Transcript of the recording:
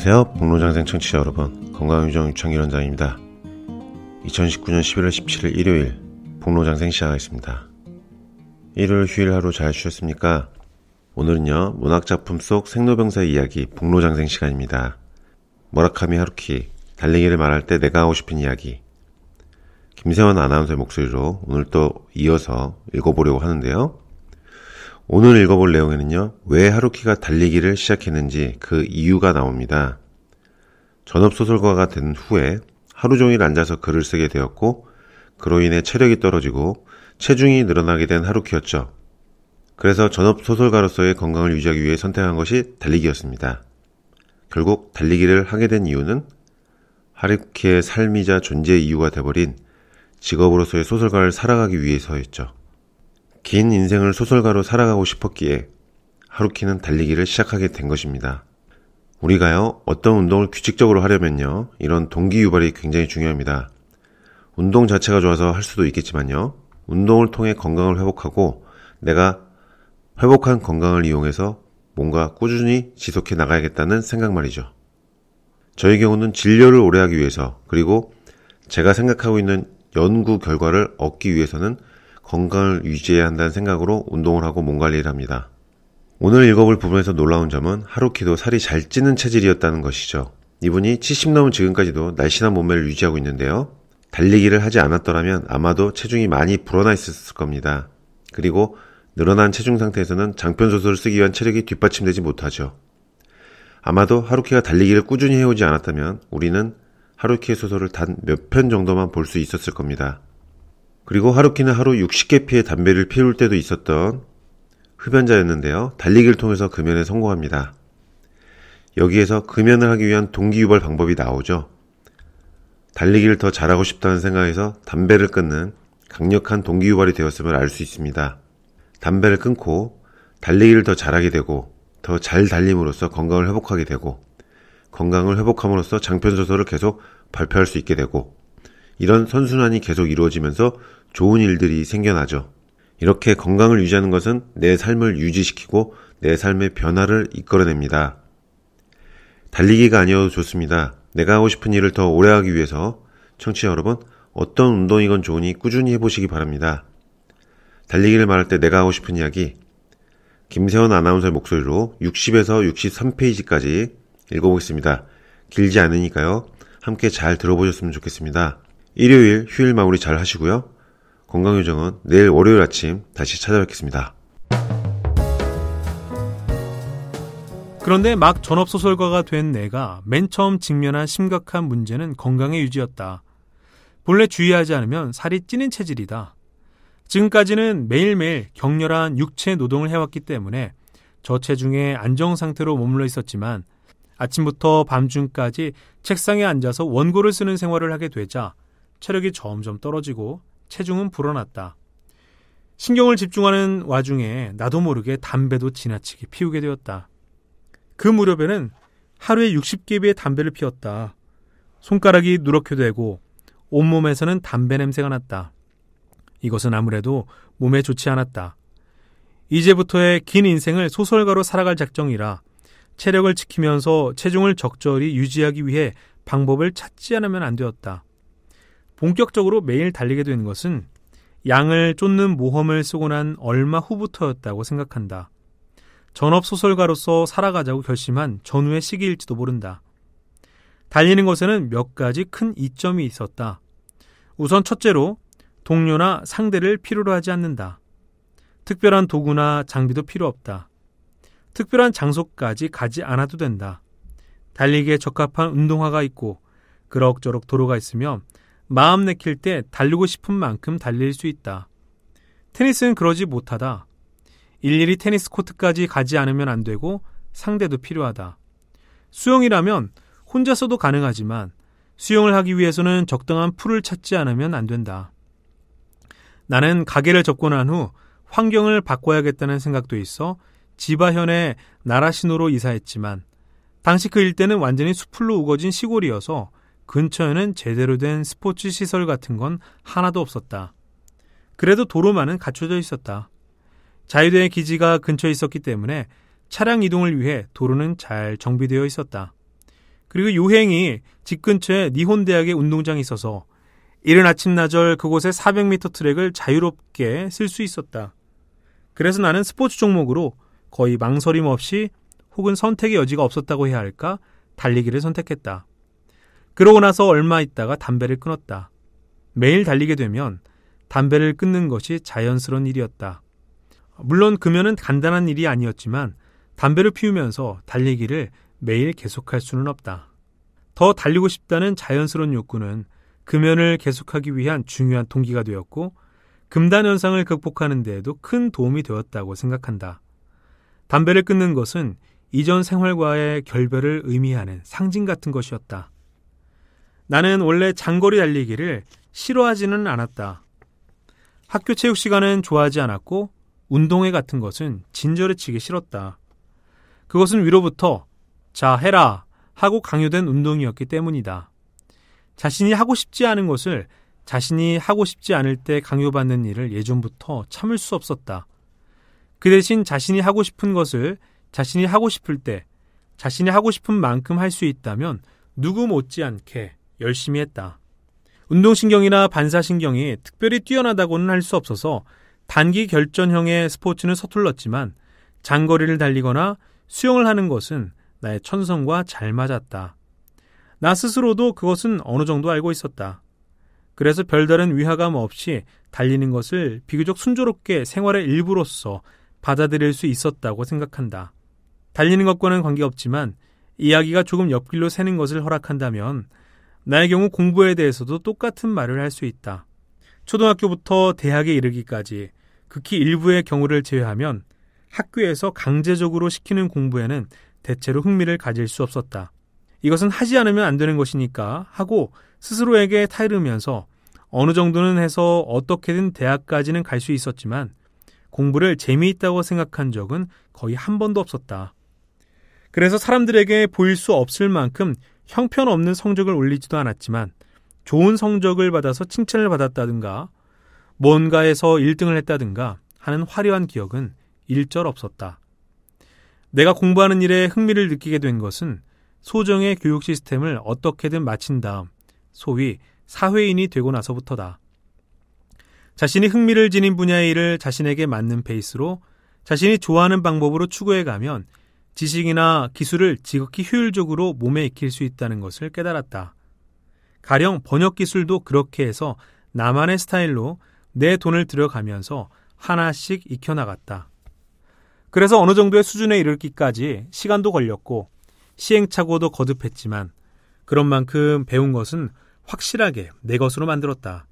안녕하세요. 복로장생 청취자 여러분, 건강유정 유창일원장입니다. 2019년 11월 17일 일요일 복로장생 시작하겠습니다. 일요일 휴일 하루 잘 쉬었습니까? 오늘은요, 문학작품 속 생로병사의 이야기 복로장생 시간입니다. 무라카미 하루키, 달리기를 말할 때 내가 하고 싶은 이야기. 김세원 아나운서의 목소리로 오늘 또 이어서 읽어보려고 하는데요. 오늘 읽어볼 내용에는요, 왜 하루키가 달리기를 시작했는지 그 이유가 나옵니다. 전업소설가가 된 후에 하루 종일 앉아서 글을 쓰게 되었고, 그로 인해 체력이 떨어지고 체중이 늘어나게 된 하루키였죠. 그래서 전업소설가로서의 건강을 유지하기 위해 선택한 것이 달리기였습니다. 결국 달리기를 하게 된 이유는 하루키의 삶이자 존재의 이유가 되어버린 직업으로서의 소설가를 살아가기 위해서였죠. 긴 인생을 소설가로 살아가고 싶었기에 하루키는 달리기를 시작하게 된 것입니다. 우리가요, 어떤 운동을 규칙적으로 하려면요, 이런 동기 유발이 굉장히 중요합니다. 운동 자체가 좋아서 할 수도 있겠지만요, 운동을 통해 건강을 회복하고 내가 회복한 건강을 이용해서 뭔가 꾸준히 지속해 나가야겠다는 생각 말이죠. 저의 경우는 진료를 오래 하기 위해서, 그리고 제가 생각하고 있는 연구 결과를 얻기 위해서는 건강을 유지해야 한다는 생각으로 운동을 하고 몸 관리를 합니다. 오늘 읽어볼 부분에서 놀라운 점은 하루키도 살이 잘 찌는 체질이었다는 것이죠. 이분이 70 넘은 지금까지도 날씬한 몸매를 유지하고 있는데요. 달리기를 하지 않았더라면 아마도 체중이 많이 불어나 있었을 겁니다. 그리고 늘어난 체중 상태에서는 장편소설을 쓰기 위한 체력이 뒷받침되지 못하죠. 아마도 하루키가 달리기를 꾸준히 해오지 않았다면 우리는 하루키의 소설을 단 몇 편 정도만 볼 수 있었을 겁니다. 그리고 하루키는 하루 60개 피의 담배를 피울 때도 있었던 흡연자였는데요. 달리기를 통해서 금연에 성공합니다. 여기에서 금연을 하기 위한 동기유발 방법이 나오죠. 달리기를 더 잘하고 싶다는 생각에서 담배를 끊는 강력한 동기유발이 되었음을 알 수 있습니다. 담배를 끊고 달리기를 더 잘하게 되고 더 잘 달림으로써 건강을 회복하게 되고 건강을 회복함으로써 장편소설을 계속 발표할 수 있게 되고 이런 선순환이 계속 이루어지면서 좋은 일들이 생겨나죠. 이렇게 건강을 유지하는 것은 내 삶을 유지시키고 내 삶의 변화를 이끌어냅니다. 달리기가 아니어도 좋습니다. 내가 하고 싶은 일을 더 오래 하기 위해서 청취자 여러분, 어떤 운동이건 좋으니 꾸준히 해보시기 바랍니다. 달리기를 말할 때 내가 하고 싶은 이야기, 김세원 아나운서의 목소리로 60에서 63페이지까지 읽어보겠습니다. 길지 않으니까요, 함께 잘 들어보셨으면 좋겠습니다. 일요일 휴일 마무리 잘 하시고요. 건강요정은 내일 월요일 아침 다시 찾아뵙겠습니다. 그런데 막 전업소설가가 된 내가 맨 처음 직면한 심각한 문제는 건강의 유지였다. 본래 주의하지 않으면 살이 찌는 체질이다. 지금까지는 매일매일 격렬한 육체 노동을 해왔기 때문에 저체중의 안정상태로 머물러 있었지만 아침부터 밤중까지 책상에 앉아서 원고를 쓰는 생활을 하게 되자 체력이 점점 떨어지고 체중은 불어났다. 신경을 집중하는 와중에 나도 모르게 담배도 지나치게 피우게 되었다. 그 무렵에는 하루에 60개비의 담배를 피웠다. 손가락이 누렇게 되고 온몸에서는 담배 냄새가 났다. 이것은 아무래도 몸에 좋지 않았다. 이제부터의 긴 인생을 소설가로 살아갈 작정이라 체력을 지키면서 체중을 적절히 유지하기 위해 방법을 찾지 않으면 안 되었다. 본격적으로 매일 달리게 된 것은 양을 쫓는 모험을 쓰고 난 얼마 후부터였다고 생각한다. 전업소설가로서 살아가자고 결심한 전후의 시기일지도 모른다. 달리는 것에는 몇 가지 큰 이점이 있었다. 우선 첫째로 동료나 상대를 필요로 하지 않는다. 특별한 도구나 장비도 필요 없다. 특별한 장소까지 가지 않아도 된다. 달리기에 적합한 운동화가 있고 그럭저럭 도로가 있으며 마음 내킬 때 달리고 싶은 만큼 달릴 수 있다. 테니스는 그러지 못하다. 일일이 테니스 코트까지 가지 않으면 안 되고 상대도 필요하다. 수영이라면 혼자서도 가능하지만 수영을 하기 위해서는 적당한 풀을 찾지 않으면 안 된다. 나는 가게를 접고 난 후 환경을 바꿔야겠다는 생각도 있어 지바현의 나라시노로 이사했지만 당시 그 일대는 완전히 숲풀로 우거진 시골이어서 근처에는 제대로 된 스포츠 시설 같은 건 하나도 없었다. 그래도 도로만은 갖춰져 있었다. 자유대의 기지가 근처에 있었기 때문에 차량 이동을 위해 도로는 잘 정비되어 있었다. 그리고 요행이 집 근처에 니혼대학의 운동장이 있어서 이른 아침나절 그곳에 400m 트랙을 자유롭게 쓸 수 있었다. 그래서 나는 스포츠 종목으로 거의 망설임 없이 혹은 선택의 여지가 없었다고 해야 할까 달리기를 선택했다. 그러고 나서 얼마 있다가 담배를 끊었다. 매일 달리게 되면 담배를 끊는 것이 자연스러운 일이었다. 물론 금연은 간단한 일이 아니었지만 담배를 피우면서 달리기를 매일 계속할 수는 없다. 더 달리고 싶다는 자연스러운 욕구는 금연을 계속하기 위한 중요한 동기가 되었고 금단 현상을 극복하는 데에도 큰 도움이 되었다고 생각한다. 담배를 끊는 것은 이전 생활과의 결별을 의미하는 상징 같은 것이었다. 나는 원래 장거리 달리기를 싫어하지는 않았다. 학교 체육 시간은 좋아하지 않았고 운동회 같은 것은 진저리 치기 싫었다. 그것은 위로부터 자 해라 하고 강요된 운동이었기 때문이다. 자신이 하고 싶지 않은 것을 자신이 하고 싶지 않을 때 강요받는 일을 예전부터 참을 수 없었다. 그 대신 자신이 하고 싶은 것을 자신이 하고 싶을 때 자신이 하고 싶은 만큼 할 수 있다면 누구 못지않게 열심히 했다. 운동신경이나 반사신경이 특별히 뛰어나다고는 할 수 없어서 단기 결전형의 스포츠는 서툴렀지만 장거리를 달리거나 수영을 하는 것은 나의 천성과 잘 맞았다. 나 스스로도 그것은 어느 정도 알고 있었다. 그래서 별다른 위화감 없이 달리는 것을 비교적 순조롭게 생활의 일부로서 받아들일 수 있었다고 생각한다. 달리는 것과는 관계없지만 이야기가 조금 옆길로 새는 것을 허락한다면 나의 경우 공부에 대해서도 똑같은 말을 할 수 있다. 초등학교부터 대학에 이르기까지 극히 일부의 경우를 제외하면 학교에서 강제적으로 시키는 공부에는 대체로 흥미를 가질 수 없었다. 이것은 하지 않으면 안 되는 것이니까 하고 스스로에게 타이르면서 어느 정도는 해서 어떻게든 대학까지는 갈 수 있었지만 공부를 재미있다고 생각한 적은 거의 한 번도 없었다. 그래서 사람들에게 보일 수 없을 만큼 형편없는 성적을 올리지도 않았지만 좋은 성적을 받아서 칭찬을 받았다든가 뭔가에서 1등을 했다든가 하는 화려한 기억은 일절 없었다. 내가 공부하는 일에 흥미를 느끼게 된 것은 소정의 교육 시스템을 어떻게든 마친 다음 소위 사회인이 되고 나서부터다. 자신이 흥미를 지닌 분야의 일을 자신에게 맞는 페이스로 자신이 좋아하는 방법으로 추구해가면 지식이나 기술을 지극히 효율적으로 몸에 익힐 수 있다는 것을 깨달았다. 가령 번역 기술도 그렇게 해서 나만의 스타일로 내 돈을 들여가면서 하나씩 익혀나갔다. 그래서 어느 정도의 수준에 이르기까지 시간도 걸렸고 시행착오도 거듭했지만 그런 만큼 배운 것은 확실하게 내 것으로 만들었다.